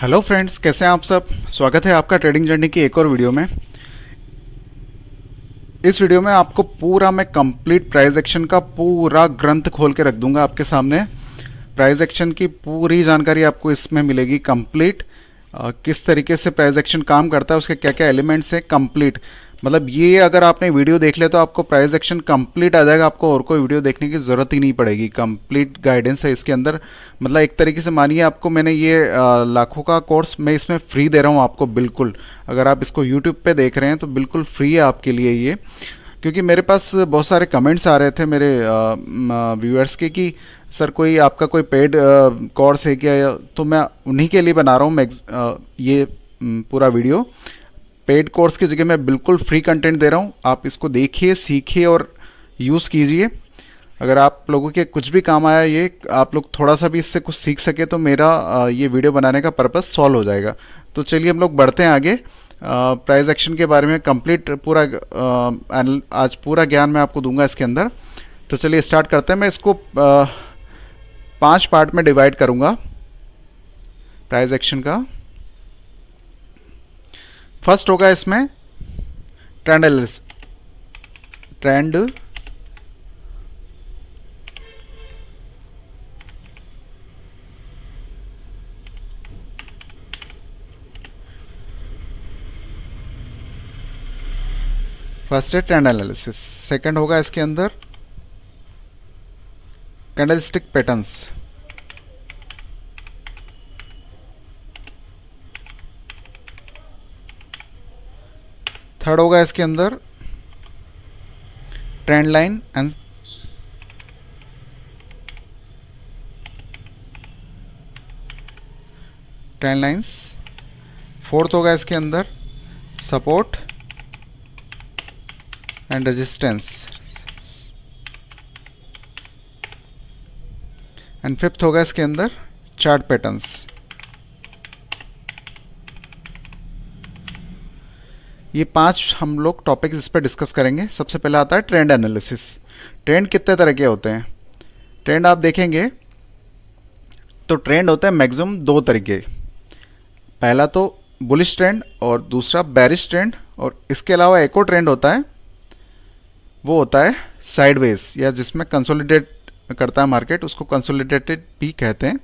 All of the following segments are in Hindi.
हेलो फ्रेंड्स, कैसे हैं आप सब। स्वागत है आपका ट्रेडिंग जर्नी की एक और वीडियो में। इस वीडियो में आपको पूरा मैं कंप्लीट प्राइस एक्शन का पूरा ग्रंथ खोल के रख दूंगा आपके सामने। प्राइस एक्शन की पूरी जानकारी आपको इसमें मिलेगी कंप्लीट। किस तरीके से प्राइस एक्शन काम करता है, उसके क्या क्या एलिमेंट्स हैं कंप्लीट। मतलब ये अगर आपने वीडियो देख लिया तो आपको प्राइस एक्शन कंप्लीट आ जाएगा, आपको और कोई वीडियो देखने की ज़रूरत ही नहीं पड़ेगी। कंप्लीट गाइडेंस है इसके अंदर। मतलब एक तरीके से मानिए आपको मैंने ये लाखों का कोर्स मैं इसमें फ्री दे रहा हूँ आपको बिल्कुल। अगर आप इसको यूट्यूब पे देख रहे हैं तो बिल्कुल फ्री है आपके लिए ये। क्योंकि मेरे पास बहुत सारे कमेंट्स आ रहे थे मेरे व्यूअर्स के कि सर कोई आपका कोई पेड कोर्स है क्या, तो मैं उन्हीं के लिए बना रहा हूँ मैं ये पूरा वीडियो। पेड कोर्स की जगह मैं बिल्कुल फ्री कंटेंट दे रहा हूँ, आप इसको देखिए, सीखिए और यूज़ कीजिए। अगर आप लोगों के कुछ भी काम आया ये, आप लोग थोड़ा सा भी इससे कुछ सीख सके तो मेरा ये वीडियो बनाने का पर्पस सॉल्व हो जाएगा। तो चलिए हम लोग बढ़ते हैं आगे। प्राइस एक्शन के बारे में कंप्लीट पूरा आज पूरा ज्ञान मैं आपको दूंगा इसके अंदर। तो चलिए स्टार्ट करते हैं। मैं इसको 5 पार्ट में डिवाइड करूंगा प्राइस एक्शन का। फर्स्ट होगा इसमें ट्रेंड एनालिसिस। ट्रेंड फर्स्ट है ट्रेंड एनालिसिस। सेकंड होगा इसके अंदर कैंडलस्टिक पैटर्न्स। थर्ड होगा इसके अंदर trend line and trend lines. Fourth होगा इसके अंदर support and resistance. And fifth होगा इसके अंदर चार्ट पैटर्न्स। ये 5 हम लोग टॉपिक्स इस पर डिस्कस करेंगे। सबसे पहले आता है ट्रेंड एनालिसिस। ट्रेंड कितने तरह के होते हैं? ट्रेंड आप देखेंगे तो ट्रेंड होता है मैक्सिमम 2 तरीके। पहला तो बुलिश ट्रेंड और दूसरा बेरिश ट्रेंड। और इसके अलावा एक और ट्रेंड होता है, वो होता है साइडवेज, या जिसमें कंसोलिडेट करता है मार्केट, उसको कंसोलिडेटेड भी कहते हैं।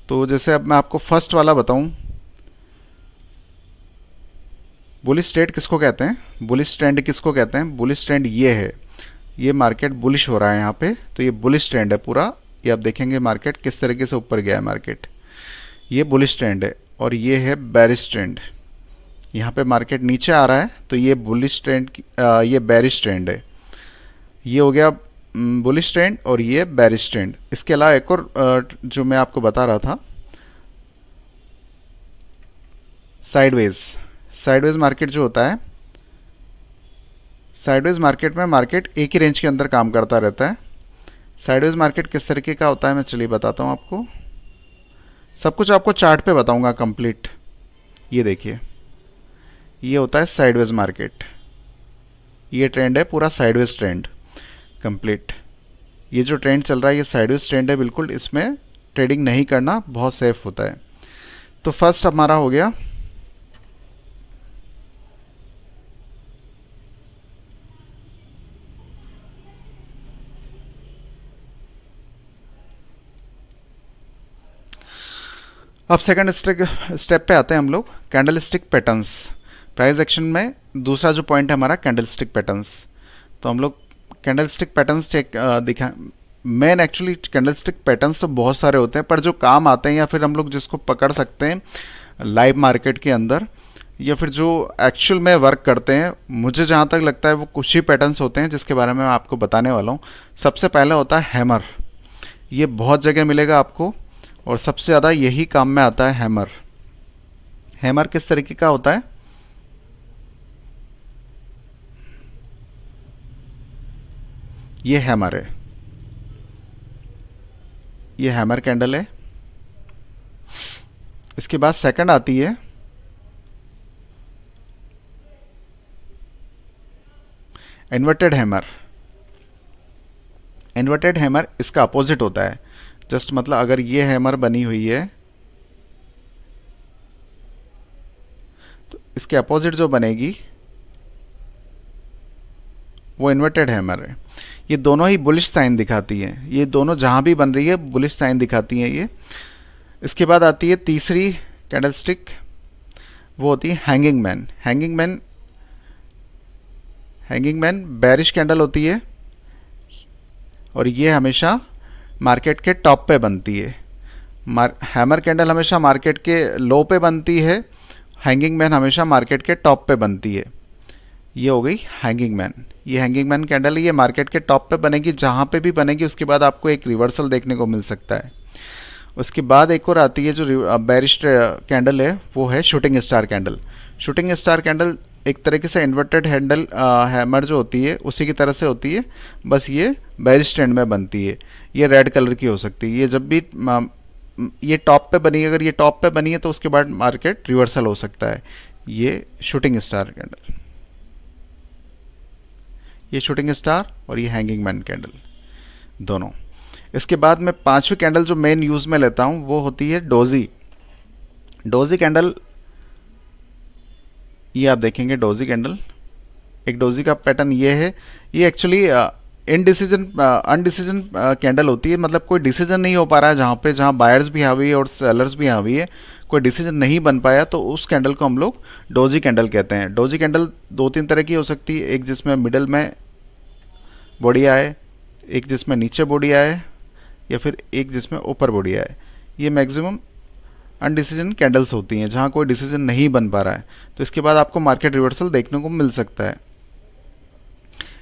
तो जैसे अब मैं आपको फर्स्ट वाला बताऊं, बुलिश ट्रेंड किसको कहते हैं, बुलिश ट्रेंड किसको कहते हैं? बुलिश ट्रेंड ये है, ये मार्केट बुलिश हो रहा है यहाँ पे, तो ये बुलिश ट्रेंड है पूरा। ये आप देखेंगे मार्केट किस तरीके से ऊपर गया है मार्केट, ये बुलिश ट्रेंड है। और ये है बेरिश ट्रेंड, यहाँ पे मार्केट नीचे आ रहा है तो ये बुलिश ट्रेंड, ये बेरिश ट्रेंड है। ये हो गया बुलिश ट्रेंड और ये बेरिश ट्रेंड। इसके अलावा एक और जो मैं आपको बता रहा था, साइडवेज। साइडवेज मार्केट जो होता है, साइडवेज मार्केट में मार्केट एक ही रेंज के अंदर काम करता रहता है। साइडवेज मार्केट किस तरीके का होता है मैं चलिए बताता हूँ आपको। सब कुछ आपको चार्ट पे बताऊंगा कंप्लीट। ये देखिए, ये होता है साइडवेज मार्केट। ये ट्रेंड है पूरा साइडवेज ट्रेंड कंप्लीट। ये जो ट्रेंड चल रहा है ये साइडवेज ट्रेंड है बिल्कुल, इसमें ट्रेडिंग नहीं करना बहुत सेफ होता है। तो फर्स्ट हमारा हो गया अब सेकंड स्टेप पे आते हैं हम लोग, कैंडलस्टिक पैटर्न्स। प्राइस एक्शन में दूसरा जो पॉइंट है हमारा कैंडलस्टिक पैटर्न्स। तो हम लोग कैंडलस्टिक पैटर्न्स चेक दिखा। मेन एक्चुअली कैंडलस्टिक पैटर्न्स तो बहुत सारे होते हैं, पर जो काम आते हैं या फिर हम लोग जिसको पकड़ सकते हैं लाइव मार्केट के अंदर, या फिर जो एक्चुअल में वर्क करते हैं, मुझे जहाँ तक लगता है वो कुछ ही पैटर्न्स होते हैं जिसके बारे में मैं आपको बताने वाला हूँ। सबसे पहले होता है हैमर। ये बहुत जगह मिलेगा आपको और सबसे ज़्यादा यही काम में आता है हैमर। हैमर किस तरीके का होता है? ये हैमर है, ये हैमर कैंडल है। इसके बाद सेकंड आती है इन्वर्टेड हैमर। इन्वर्टेड हैमर इसका अपोजिट होता है। जस्ट मतलब अगर ये हैमर बनी हुई है, इसके अपोजिट जो बनेगी वो इन्वर्टेड हैमर है। ये दोनों ही बुलिश साइन दिखाती हैं, ये दोनों जहाँ भी बन रही है बुलिश साइन दिखाती हैं ये। इसके बाद आती है तीसरी कैंडलस्टिक, वो होती है hanging man. Hanging man bearish candle होती है और ये हमेशा मार्केट के टॉप पे बनती है। हैमर कैंडल हमेशा मार्केट के लो पे बनती है, हैंगिंग मैन हमेशा मार्केट के टॉप पे बनती है। ये हो गई हैंगिंग मैन। ये हैंगिंग मैन कैंडल है, ये मार्केट के टॉप पे बनेगी, जहाँ पे भी बनेगी उसके बाद आपको एक रिवर्सल देखने को मिल सकता है। उसके बाद एक और आती है जो बेरिश कैंडल है, वो है shooting star candle. Shooting star candle एक तरीके से इन्वर्टेड हैंडल हैमर जो होती है उसी की तरह से होती है, बस ये बेरिश ट्रेंड में बनती है। ये रेड कलर की हो सकती है। ये जब भी ये टॉप पे बनी, अगर ये टॉप पे बनी है तो उसके बाद मार्केट रिवर्सल हो सकता है। ये शूटिंग स्टार कैंडल, ये शूटिंग स्टार और ये हैंगिंग मैन कैंडल दोनों। इसके बाद मैं पांचवी कैंडल जो मेन यूज़ में लेता हूँ वो होती है डोजी। डोजी कैंडल, ये आप देखेंगे डोजी कैंडल, एक डोजी का पैटर्न ये है। ये एक्चुअली अनडिसीजन कैंडल होती है, मतलब कोई डिसीजन नहीं हो पा रहा है, जहाँ बायर्स भी हावी है और सेलर्स भी हावी है, कोई डिसीजन नहीं बन पाया, तो उस कैंडल को हम लोग डोजी कैंडल कहते हैं। डोजी कैंडल दो तीन तरह की हो सकती है, एक जिसमें मिडल में बॉडी आए, एक जिसमें नीचे बॉडी आए, या फिर एक जिसमें ऊपर बॉडी आए। ये मैक्सिमम अनडिसीजन कैंडल्स होती हैं जहाँ कोई डिसीजन नहीं बन पा रहा है, तो इसके बाद आपको मार्केट रिवर्सल देखने को मिल सकता है।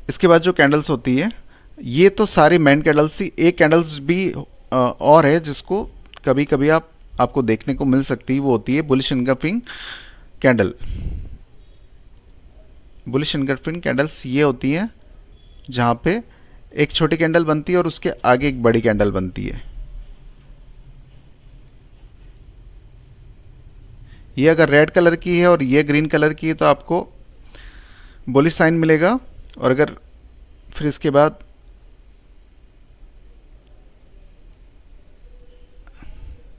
इसके बाद जो कैंडल्स होती है, ये तो सारी मेन कैंडल्स ही, एक कैंडल्स भी और है जिसको कभी कभी आपको देखने को मिल सकती है, वो होती है bullish engulfing candle. Bullish engulfing candles ये होती हैं जहाँ पे एक छोटी कैंडल बनती है और उसके आगे एक बड़ी कैंडल बनती है। ये अगर रेड कलर की है और ये ग्रीन कलर की है तो आपको बुलिश साइन मिलेगा, और अगर फिर इसके बाद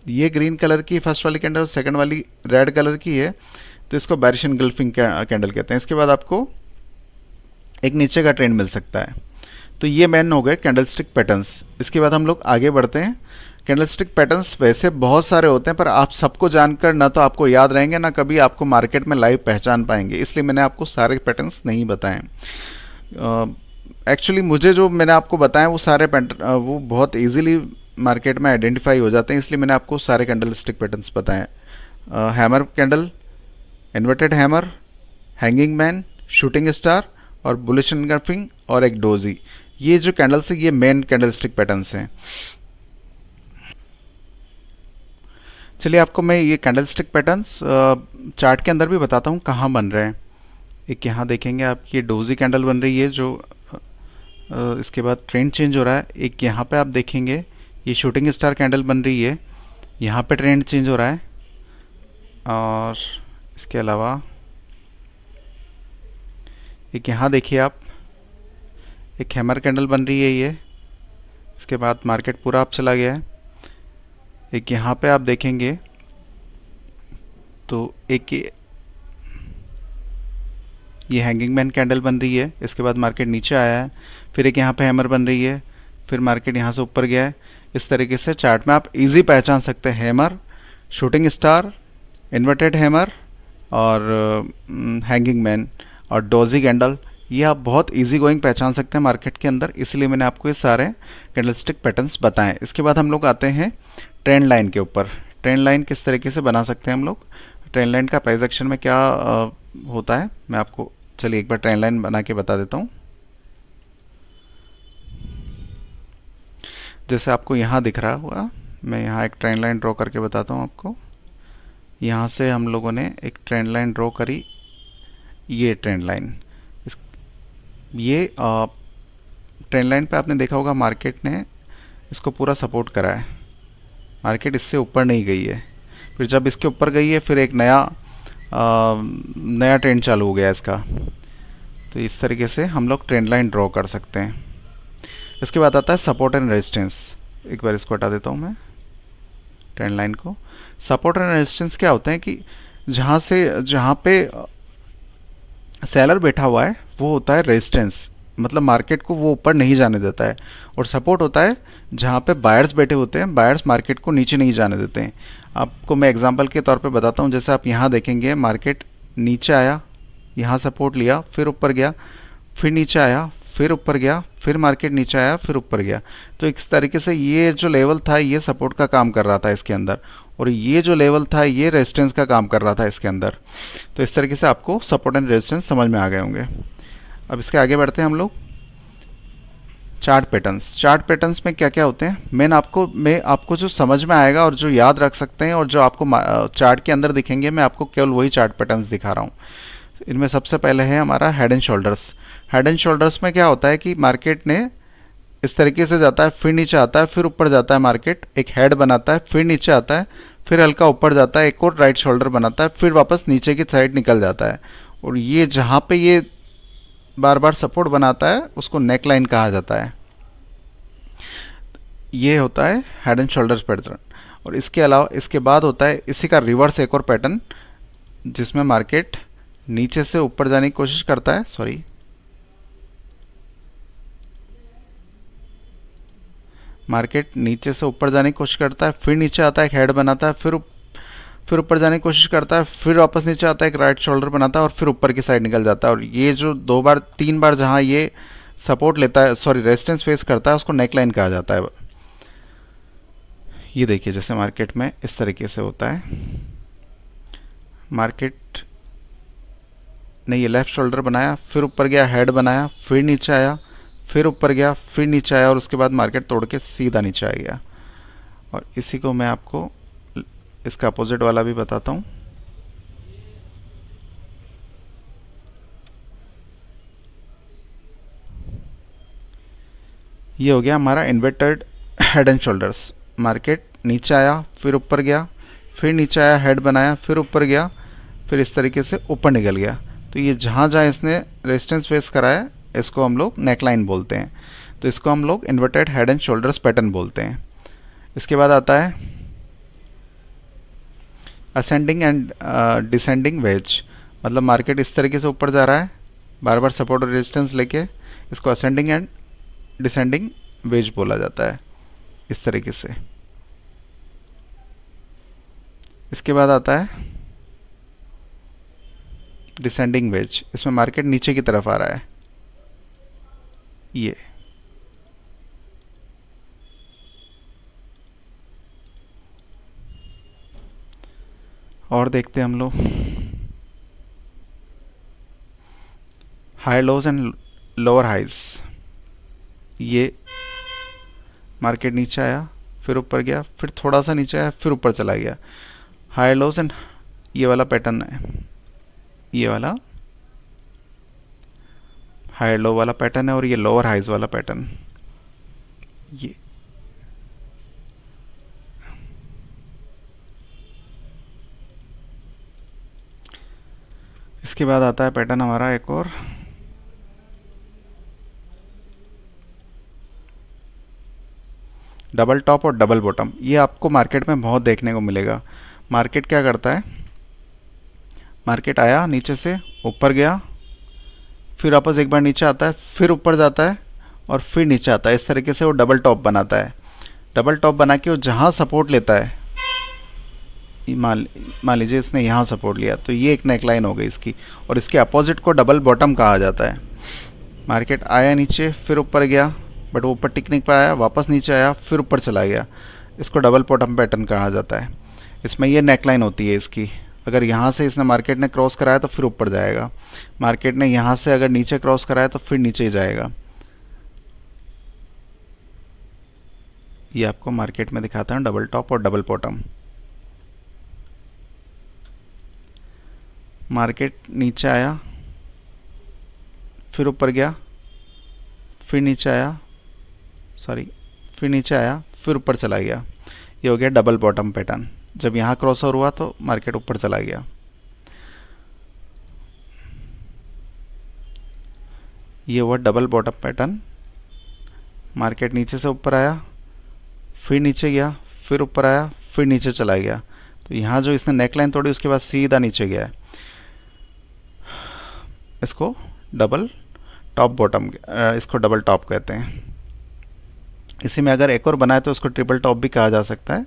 ये ग्रीन कलर की फर्स्ट वाली कैंडल और सेकंड वाली रेड कलर की है तो इसको बेरिश इनगल्फिंग कैंडल कहते हैं। इसके बाद आपको एक नीचे का ट्रेंड मिल सकता है। तो ये मेन हो गए कैंडलस्टिक पैटर्न्स। इसके बाद हम लोग आगे बढ़ते हैं। कैंडलस्टिक पैटर्न्स वैसे बहुत सारे होते हैं, पर आप सबको जानकर ना तो आपको याद रहेंगे ना कभी आपको मार्केट में लाइव पहचान पाएंगे, इसलिए मैंने आपको सारे पैटर्न्स नहीं बताए। एक्चुअली मुझे जो मैंने आपको बताया वो सारे पैटर्न वो बहुत इजीली मार्केट में आइडेंटिफाई हो जाते हैं, इसलिए मैंने आपको सारे कैंडलस्टिक पैटर्न्स बताए। Hammer candle, inverted hammer, hanging man, shooting star और बुलिश इनगल्फिंग और एक डोजी। ये जो कैंडल्स है ये मेन कैंडलस्टिक पैटर्न्स हैं। चलिए आपको मैं ये कैंडलस्टिक पैटर्न्स चार्ट के अंदर भी बताता हूँ कहाँ बन रहे हैं। एक यहाँ देखेंगे आप, ये डोजी कैंडल बन रही है जो इसके बाद ट्रेंड चेंज हो रहा है। एक यहाँ पे आप देखेंगे ये शूटिंग स्टार कैंडल बन रही है, यहाँ पे ट्रेंड चेंज हो रहा है। और इसके अलावा एक यहाँ देखिए आप, एक हैमर कैंडल बन रही है ये, इसके बाद मार्केट पूरा आप चला गया है। एक यहाँ पे आप देखेंगे तो एक ये हैंगिंग मैन कैंडल बन रही है, इसके बाद मार्केट नीचे आया है। फिर एक यहाँ पे हैमर बन रही है, फिर मार्केट यहाँ से ऊपर गया है। इस तरीके से चार्ट में आप इजी पहचान सकते हैं hammer, shooting star, inverted hammer और हैंगिंग मैन और डोजी कैंडल। ये आप बहुत इजी गोइंग पहचान सकते हैं मार्केट के अंदर, इसलिए मैंने आपको ये सारे कैंडलस्टिक पैटर्न्स बताएं। इसके बाद हम लोग आते हैं ट्रेंड लाइन के ऊपर। ट्रेंड लाइन किस तरीके से बना सकते हैं हम लोग, ट्रेंड लाइन का प्राइस एक्शन में क्या होता है, मैं आपको चलिए एक बार ट्रेंड लाइन बना के बता देता हूँ। जैसे आपको यहाँ दिख रहा होगा, मैं यहाँ एक ट्रेंड लाइन ड्रॉ करके बताता हूँ आपको। यहाँ से हम लोगों ने एक ट्रेंड लाइन ड्रॉ करी, ये ट्रेंड लाइन, ये ट्रेंड लाइन पे आपने देखा होगा मार्केट ने इसको पूरा सपोर्ट करा है, मार्केट इससे ऊपर नहीं गई है। फिर जब इसके ऊपर गई है फिर एक नया ट्रेंड चालू हो गया इसका। तो इस तरीके से हम लोग ट्रेंड लाइन ड्रॉ कर सकते हैं। इसके बाद आता है सपोर्ट एंड रेजिस्टेंस। एक बार इसको हटा देता हूँ मैं ट्रेंड लाइन को। सपोर्ट एंड रेजिस्टेंस क्या होते हैं कि जहाँ पे सेलर बैठा हुआ है वो होता है रेजिस्टेंस, मतलब मार्केट को वो ऊपर नहीं जाने देता है। और सपोर्ट होता है जहाँ पे बायर्स बैठे होते हैं, बायर्स मार्केट को नीचे नहीं जाने देते हैं। आपको मैं एग्जांपल के तौर पे बताता हूँ। जैसे आप यहाँ देखेंगे मार्केट नीचे आया, यहाँ सपोर्ट लिया, फिर ऊपर गया, फिर नीचे आया, फिर ऊपर गया, फिर मार्केट नीचे आया, फिर ऊपर गया। तो इस तरीके से ये जो लेवल था ये सपोर्ट का काम कर रहा था इसके अंदर, और ये जो लेवल था ये रेजिस्टेंस का काम कर रहा था इसके अंदर। तो इस तरीके से आपको सपोर्ट एंड रेजिस्टेंस समझ में आ गए होंगे। अब इसके आगे बढ़ते हैं हम लोग। चार्ट पैटर्न्स में क्या क्या होते हैं, मैं आपको जो समझ में आएगा और जो याद रख सकते हैं और जो आपको चार्ट के अंदर दिखेंगे, मैं आपको केवल वही चार्ट पैटर्न्स दिखा रहा हूँ। इनमें सबसे पहले है हमारा head and shoulders. Head and shoulders में क्या होता है कि मार्केट ने इस तरीके से जाता है, फिर नीचे आता है, फिर ऊपर जाता है, मार्केट एक हेड बनाता है, फिर नीचे आता है, फिर हल्का ऊपर जाता है, एक और राइट शोल्डर बनाता है, फिर वापस नीचे की साइड निकल जाता है। और ये जहाँ पे ये बार बार सपोर्ट बनाता है उसको नेक लाइन कहा जाता है। ये होता है हेड एंड शोल्डर्स पैटर्न। और इसके अलावा इसके बाद होता है इसी का रिवर्स एक और पैटर्न, जिसमें मार्केट नीचे से ऊपर जाने की कोशिश करता है, मार्केट नीचे से ऊपर जाने की कोशिश करता है, फिर नीचे आता है, एक हेड बनाता है, फिर ऊपर जाने की कोशिश करता है, फिर वापस नीचे आता है, एक राइट शोल्डर बनाता है, और फिर ऊपर की साइड निकल जाता है। और ये जो दो बार तीन बार जहाँ ये सपोर्ट लेता है, रेजिस्टेंस फेस करता है, उसको नेकलाइन कहा जाता है। ये देखिए जैसे मार्केट में इस तरीके से होता है। मार्केट ने ये लेफ़्ट शोल्डर बनाया, फिर ऊपर गया, हेड बनाया, फिर नीचे आया, फिर ऊपर गया, फिर नीचे आया, और उसके बाद मार्केट तोड़ के सीधा नीचे आ गया। और इसी को मैं आपको इसका अपोजिट वाला भी बताता हूँ। ये हो गया हमारा inverted head and shoulders. Market नीचे आया, फिर ऊपर गया, फिर नीचे आया, हेड बनाया, फिर ऊपर गया, फिर इस तरीके से ऊपर निकल गया। तो ये जहाँ जहाँ इसने रेजिस्टेंस फेस करा है इसको हम लोग नेकलाइन बोलते हैं। तो इसको हम लोग inverted head and shoulders pattern बोलते हैं। इसके बाद आता है असेंडिंग एंड डिसेंडिंग वेज। मतलब मार्केट इस तरीके से ऊपर जा रहा है बार बार सपोर्ट और रेजिस्टेंस लेके, इसको असेंडिंग एंड डिसेंडिंग वेज बोला जाता है, इस तरीके से। इसके बाद आता है डिसेंडिंग वेज। इसमें मार्केट नीचे की तरफ आ रहा है, ये और देखते हैं हम लोग high lows and lower highs. ये मार्केट नीचे आया, फिर ऊपर गया, फिर थोड़ा सा नीचे आया, फिर ऊपर चला गया। हाई लोज एंड ये वाला पैटर्न है, ये वाला हाई लो वाला पैटर्न है, और ये लोअर हाइज वाला पैटर्न। ये इसके बाद आता है पैटर्न हमारा एक और, डबल टॉप और डबल बॉटम। ये आपको मार्केट में बहुत देखने को मिलेगा। मार्केट क्या करता है, मार्केट आया नीचे से ऊपर गया, फिर वापस एक बार नीचे आता है, फिर ऊपर जाता है, और फिर नीचे आता है। इस तरीके से वो डबल टॉप बनाता है। डबल टॉप बना के वो जहाँ सपोर्ट लेता है, मान मान लीजिए इसने यहाँ सपोर्ट लिया, तो ये एक नेकलाइन हो गई इसकी। और इसके अपोजिट को डबल बॉटम कहा जाता है। मार्केट आया नीचे, फिर ऊपर गया, बट वो ऊपर टिक नहीं पाया, वापस नीचे आया, फिर ऊपर चला गया, इसको डबल बॉटम पैटर्न कहा जाता है। इसमें ये नेकलाइन होती है इसकी। अगर यहाँ से इसने मार्केट ने क्रॉस कराया तो फिर ऊपर जाएगा, मार्केट ने यहाँ से अगर नीचे क्रॉस कराया तो फिर नीचे ही जाएगा। ये आपको मार्केट में दिखाता हूँ डबल टॉप और डबल बॉटम। मार्केट नीचे आया, फिर ऊपर गया, फिर नीचे आया, फिर नीचे आया, फिर ऊपर चला गया। ये हो गया डबल बॉटम पैटर्न। जब यहाँ क्रॉस ओवर हुआ तो मार्केट ऊपर चला गया। ये हुआ डबल बॉटम पैटर्न। मार्केट नीचे से ऊपर आया, फिर नीचे गया, फिर ऊपर आया, फिर नीचे चला गया। तो यहाँ जो इसने नेक लाइन तोड़ी उसके बाद सीधा नीचे गया है। इसको डबल टॉप बॉटम, इसको डबल टॉप कहते हैं। इसी में अगर एक और बनाए तो उसको ट्रिपल टॉप भी कहा जा सकता है।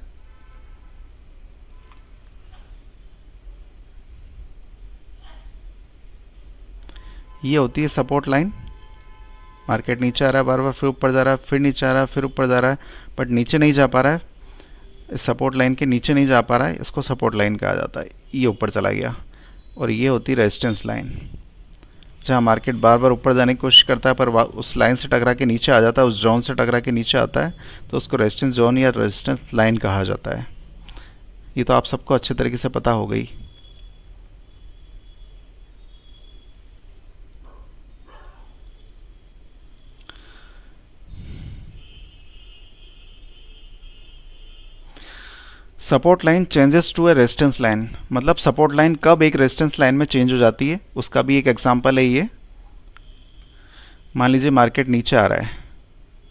ये होती है सपोर्ट लाइन। मार्केट नीचे आ रहा है बार बार, फिर ऊपर जा रहा है, फिर नीचे आ रहा है, फिर ऊपर जा रहा है, बट नीचे नहीं जा पा रहा है, इस सपोर्ट लाइन के नीचे नहीं जा पा रहा है, इसको सपोर्ट लाइन कहा जाता है। ये ऊपर चला गया। और ये होती है रेजिस्टेंस लाइन, जहाँ मार्केट बार बार ऊपर जाने की कोशिश करता है पर उस लाइन से टकरा के नीचे आ जाता है, उस जोन से टकरा के नीचे आता है, तो उसको रेजिस्टेंस जोन या रेजिस्टेंस लाइन कहा जाता है। ये तो आप सबको अच्छे तरीके से पता हो गई। Support line changes to a resistance line, मतलब सपोर्ट लाइन कब एक रेजिस्टेंस लाइन में चेंज हो जाती है, उसका भी एक एग्जांपल है ये। मान लीजिए मार्केट नीचे आ रहा है,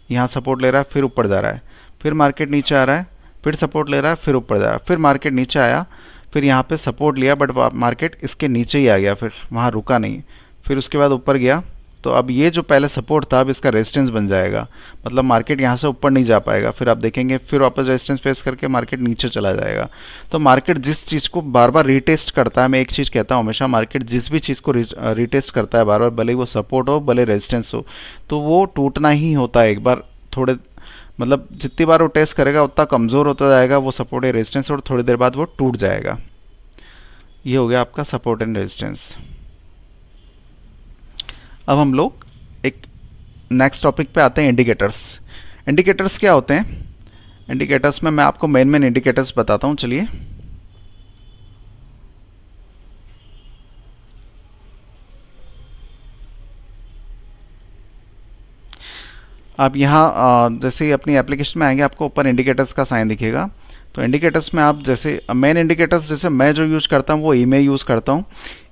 यहाँ सपोर्ट ले रहा है, फिर ऊपर जा रहा है, फिर मार्केट नीचे आ रहा है, फिर सपोर्ट ले रहा है, फिर ऊपर जा रहा है, फिर मार्केट नीचे आया, फिर यहाँ पे सपोर्ट लिया बट मार्केट इसके नीचे ही आ गया, फिर वहाँ रुका नहीं, फिर उसके बाद ऊपर गया। तो अब ये जो पहले सपोर्ट था अब इसका रेजिस्टेंस बन जाएगा, मतलब मार्केट यहाँ से ऊपर नहीं जा पाएगा। फिर आप देखेंगे फिर वापस रेजिस्टेंस फेस करके मार्केट नीचे चला जाएगा। तो मार्केट जिस चीज़ को बार बार रीटेस्ट करता है, मैं एक चीज़ कहता हूँ हमेशा, मार्केट जिस भी चीज़ को रीटेस्ट करता है बार बार, भले ही वो सपोर्ट हो भले रेजिस्टेंस हो, तो वो टूटना ही होता है एक बार। थोड़े मतलब जितनी बार वो टेस्ट करेगा उतना कमज़ोर होता जाएगा वो सपोर्ट या रेजिस्टेंस, और थोड़ी देर बाद वो टूट जाएगा। ये हो गया आपका सपोर्ट एंड रेजिस्टेंस। अब हम लोग एक नेक्स्ट टॉपिक पे आते हैं, इंडिकेटर्स। इंडिकेटर्स क्या होते हैं? इंडिकेटर्स में मैं आपको मेन इंडिकेटर्स बताता हूँ, चलिए। आप यहाँ जैसे ही अपनी एप्लीकेशन में आएंगे आपको ऊपर इंडिकेटर्स का साइन दिखेगा। तो इंडिकेटर्स में आप जैसे मेन इंडिकेटर्स जैसे मैं जो यूज़ करता हूँ वो ई में यूज़ करता हूँ।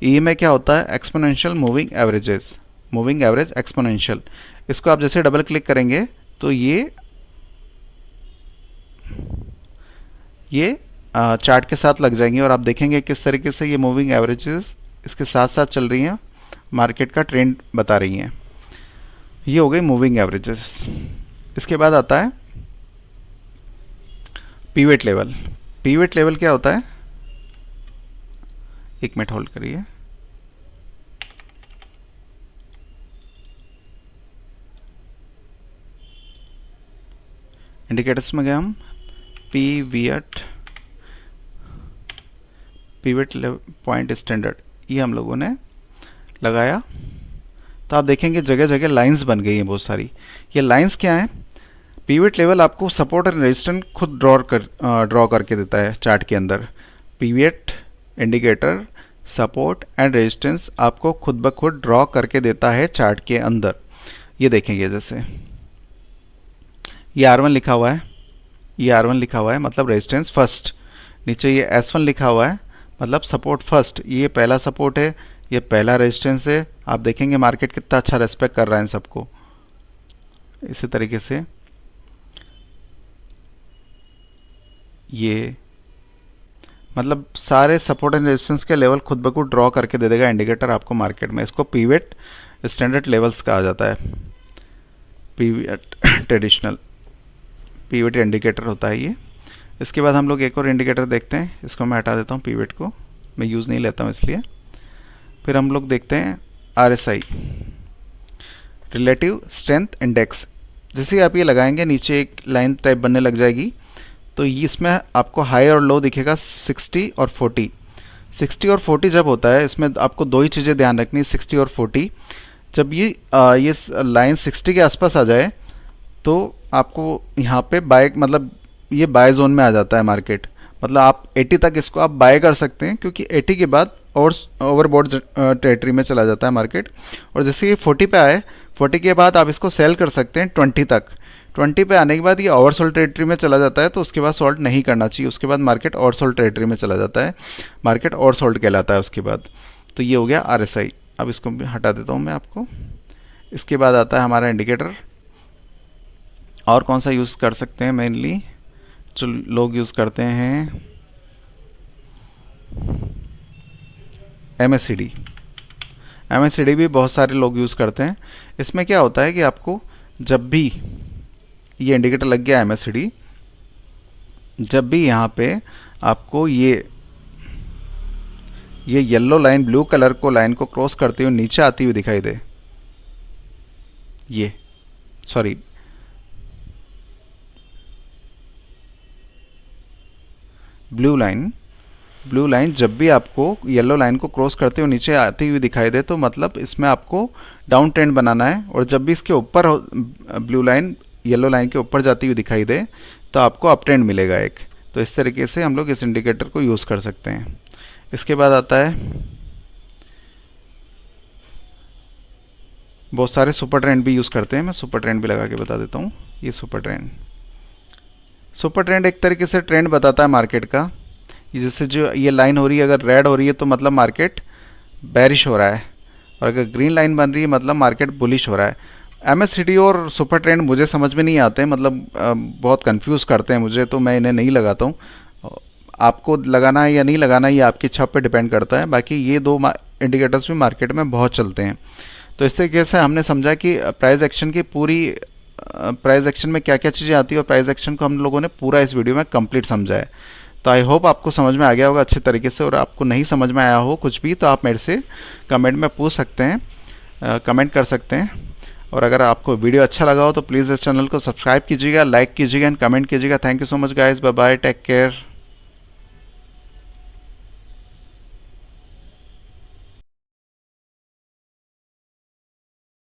ई में क्या होता है? Exponential moving averages, moving average exponential. इसको आप जैसे डबल क्लिक करेंगे तो ये चार्ट के साथ लग जाएंगे और आप देखेंगे किस तरीके से ये मूविंग एवरेजेस इसके साथ साथ चल रही हैं, मार्केट का ट्रेंड बता रही हैं। ये हो गई मूविंग एवरेजेस। इसके बाद आता है पीवेट लेवल। पीवेट लेवल क्या होता है? एक मिनट होल्ड करिए। इंडिकेटर्स में गए हम, पीवेट पॉइंट स्टैंडर्ड, ये हम लोगों ने लगाया। तो आप देखेंगे जगह जगह लाइंस बन गई हैं बहुत सारी। ये लाइंस क्या हैं? पीवेट लेवल आपको सपोर्ट और रेजिस्टेंस खुद ड्रॉ करके देता है चार्ट के अंदर। Pivot indicator support and resistance आपको खुद ब खुद ड्रॉ करके देता है चार्ट के अंदर। ये देखेंगे जैसे ये R1 लिखा हुआ है, ये R1 लिखा हुआ है मतलब रेजिस्टेंस फर्स्ट। नीचे ये S1 लिखा हुआ है मतलब सपोर्ट फर्स्ट। ये पहला सपोर्ट है, ये पहला रेजिस्टेंस है। आप देखेंगे मार्केट कितना अच्छा रेस्पेक्ट कर रहा है इन सबको। इसी तरीके से ये मतलब सारे सपोर्ट एंड रेजिस्टेंस के लेवल खुद ब खुद ड्रॉ करके दे देगा इंडिकेटर आपको मार्केट में। इसको पीवेट स्टैंडर्ड लेवल्स कहा जाता है। पीवेट ट्रेडिशनल पीवेट इंडिकेटर होता है ये। इसके बाद हम लोग एक और इंडिकेटर देखते हैं, इसको मैं हटा देता हूँ, पीवेट को मैं यूज़ नहीं लेता हूँ इसलिए। फिर हम लोग देखते हैं RSI, रिलेटिव स्ट्रेंथ इंडेक्स। जैसे ही आप ये लगाएंगे नीचे एक लाइन टाइप बनने लग जाएगी। तो ये इसमें आपको हाई और लो दिखेगा 60 और 40। 60 और 40 जब होता है इसमें आपको दो ही चीज़ें ध्यान रखनी है, 60 और 40। जब ये लाइन 60 के आसपास आ जाए तो आपको यहाँ पे बाय मतलब ये बाय जोन में आ जाता है मार्केट। मतलब आप 80 तक इसको आप बाय कर सकते हैं क्योंकि 80 के बाद और ओवरबॉट टेरिटरी में चला जाता है मार्केट। और जैसे ये 40 पे आए, 40 के बाद आप इसको सेल कर सकते हैं 20 तक। 20 पे आने के बाद ये ओवरसोल्ड टेरिटरी में चला जाता है, तो उसके बाद सोल्ड नहीं करना चाहिए। उसके बाद मार्केट ओवरसोल्ड टेरिटरी में चला जाता है, मार्केट ओवरसोल्ड कहलाता है उसके बाद। तो ये हो गया RSI। अब इसको भी हटा देता हूँ मैं आपको। इसके बाद आता है हमारा इंडिकेटर। और कौन सा यूज़ कर सकते हैं? मेनली जो लोग यूज़ करते हैं MACD, MACD भी बहुत सारे लोग यूज़ करते हैं। इसमें क्या होता है कि आपको जब भी ये इंडिकेटर लग गया MACD, जब भी यहाँ पे आपको ये येलो लाइन ब्लू कलर को लाइन को क्रॉस करते हुए नीचे आती हुई दिखाई दे, ये सॉरी ब्लू लाइन जब भी आपको येलो लाइन को क्रॉस करते हुए नीचे आती हुई दिखाई दे तो मतलब इसमें आपको डाउन ट्रेंड बनाना है। और जब भी इसके ऊपर ब्लू लाइन येलो लाइन के ऊपर जाती हुई दिखाई दे तो आपको अप ट्रेंड मिलेगा एक। तो इस तरीके से हम लोग इस इंडिकेटर को यूज़ कर सकते हैं। इसके बाद आता है, बहुत सारे सुपर ट्रेंड भी यूज़ करते हैं। मैं सुपर ट्रेंड भी लगा के बता देता हूँ। ये सुपर ट्रेंड एक तरीके से ट्रेंड बताता है मार्केट का। जैसे जो ये लाइन हो रही है, अगर रेड हो रही है तो मतलब मार्केट बेरिश हो रहा है, और अगर ग्रीन लाइन बन रही है मतलब मार्केट बुलिश हो रहा है। MACD और सुपर ट्रेंड मुझे समझ में नहीं आते, मतलब बहुत कंफ्यूज करते हैं मुझे, तो मैं इन्हें नहीं लगाता हूँ। आपको लगाना है या नहीं लगाना है ये आपकी इच्छा पे डिपेंड करता है। बाकी ये दो इंडिकेटर्स भी मार्केट में बहुत चलते हैं। तो इस तरीके से हमने समझा कि प्राइस एक्शन की पूरी प्राइस एक्शन में क्या क्या चीज़ें आती है, और प्राइस एक्शन को हम लोगों ने पूरा इस वीडियो में कंप्लीट समझा है। तो आई होप आपको समझ में आ गया होगा अच्छे तरीके से। और आपको नहीं समझ में आया हो कुछ भी तो आप मेरे से कमेंट में पूछ सकते हैं, कमेंट कर सकते हैं। और अगर आपको वीडियो अच्छा लगा हो तो प्लीज़ इस चैनल को सब्सक्राइब कीजिएगा, लाइक कीजिएगा एंड कमेंट कीजिएगा। Thank you so much guys, bye bye, take care.